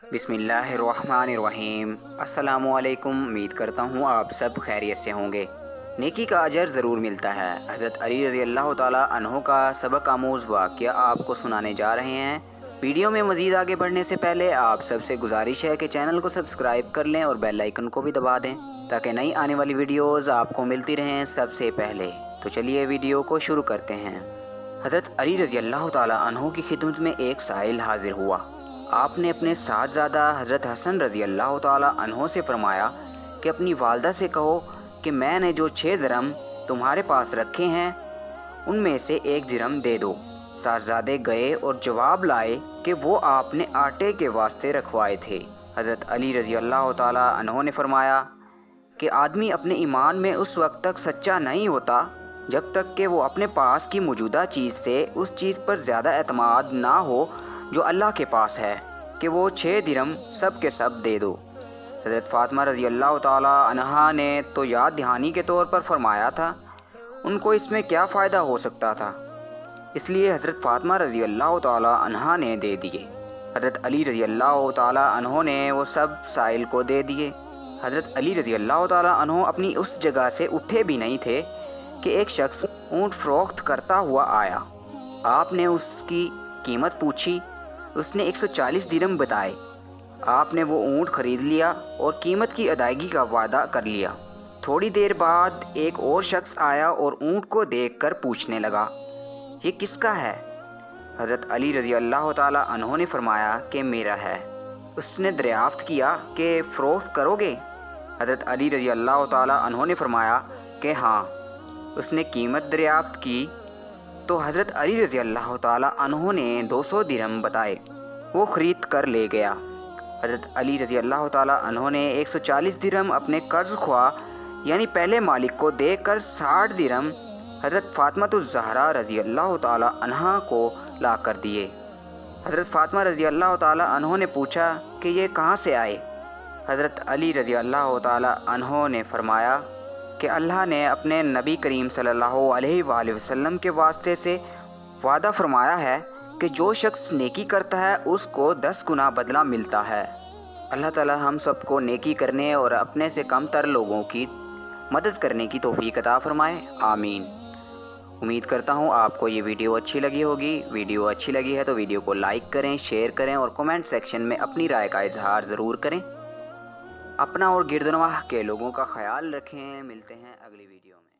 بسم اللہ الرحمن الرحیم۔ السلام علیکم، امید کرتا ہوں آپ سب خیریت سے ہوں گے۔ نیکی کا اجر ضرور ملتا ہے۔ حضرت علی رضی اللہ تعالیٰ عنہ کا سبق آموز واقعہ آپ کو سنانے جا رہے ہیں۔ ویڈیو میں مزید آگے بڑھنے سے پہلے آپ سب سے گزارش ہے کہ چینل کو سبسکرائب کر لیں اور بیل آئیکن کو بھی دبا دیں تاکہ نئی آنے والی ویڈیوز آپ کو ملتی رہیں سب سے پہلے۔ تو چلیے ویڈیو کو شروع کرتے ہیں۔ حضرت علی رضی اللہ تعالیٰ عنہ کی خدمت میں ایک سائل حاضر ہوا۔ آپ نے اپنے صاحبزادہ حضرت حسن رضی اللہ تعالیٰ عنہ سے فرمایا کہ اپنی والدہ سے کہو کہ میں نے جو 6 درہم تمہارے پاس رکھے ہیں ان میں سے 1 درہم دے دو۔ صاحبزادے گئے اور جواب لائے کہ وہ آپ نے آٹے کے واسطے رکھوائے تھے۔ حضرت علی رضی اللہ تعالیٰ عنہ نے فرمایا کہ آدمی اپنے ایمان میں اس وقت تک سچا نہیں ہوتا جب تک کہ وہ اپنے پاس کی موجودہ چیز سے اس چیز پر زیادہ اعتماد نہ ہو جو اللہ کے پاس ہے کہ وہ 6 درہم سب کے سب دے دو۔ حضرت فاطمہ رضی اللہ تعالیٰ عنہا نے تو یاد دہانی کے طور پر فرمایا تھا، ان کو اس میں کیا فائدہ ہو سکتا تھا، اس لیے حضرت فاطمہ رضی اللہ تعالیٰ عنہا نے دے دیے۔ حضرت علی رضی اللہ تعالیٰ عنہ نے وہ سب سائل کو دے دیے۔ حضرت علی رضی اللہ تعالیٰ عنہ اپنی اس جگہ سے اٹھے بھی نہیں تھے کہ ایک شخص اونٹ فروخت کرتا ہوا آیا۔ آپ نے اس کی قیمت پوچھی، اس نے 140 درہم بتائے۔ آپ نے وہ اونٹ خرید لیا اور قیمت کی ادائیگی کا وعدہ کر لیا۔ تھوڑی دیر بعد ایک اور شخص آیا اور اونٹ کو دیکھ کر پوچھنے لگا، یہ کس کا ہے؟ حضرت علی رضی اللہ تعالیٰ عنہ نے فرمایا کہ میرا ہے۔ اس نے دریافت کیا کہ فروخت کرو گے؟ حضرت علی رضی اللہ تعالیٰ عنہ نے فرمایا کہ ہاں۔ اس نے قیمت دریافت کی تو حضرت علی رضی اللہ تعالیٰ عنہ نے 200 درہم بتائے، وہ خرید کر لے گیا۔ حضرت علی رضی اللہ تعالیٰ عنہ نے 140 درہم اپنے قرض خواہ یعنی پہلے مالک کو دے کر 60 درہم حضرت فاطمہ الزہرا رضی اللہ تعالیٰ عنہا کو لا کر دیے۔ حضرت فاطمہ رضی اللہ تعالیٰ عنہ نے پوچھا کہ یہ کہاں سے آئے؟ حضرت علی رضی اللہ تعالیٰ عنہ نے فرمایا کہ اللہ نے اپنے نبی کریم صلی اللہ علیہ وآلہ وسلم کے واسطے سے وعدہ فرمایا ہے کہ جو شخص نیکی کرتا ہے اس کو 10 گنا بدلہ ملتا ہے۔ اللہ تعالیٰ ہم سب کو نیکی کرنے اور اپنے سے کم تر لوگوں کی مدد کرنے کی توفیق عطا فرمائے، آمین۔ امید کرتا ہوں آپ کو یہ ویڈیو اچھی لگی ہوگی۔ ویڈیو اچھی لگی ہے تو ویڈیو کو لائک کریں، شیئر کریں اور کومنٹ سیکشن میں اپنی رائے کا اظہار ضرور کریں۔ اپنا اور گرد و نواح کے لوگوں کا خیال رکھیں۔ ملتے ہیں اگلی ویڈیو میں۔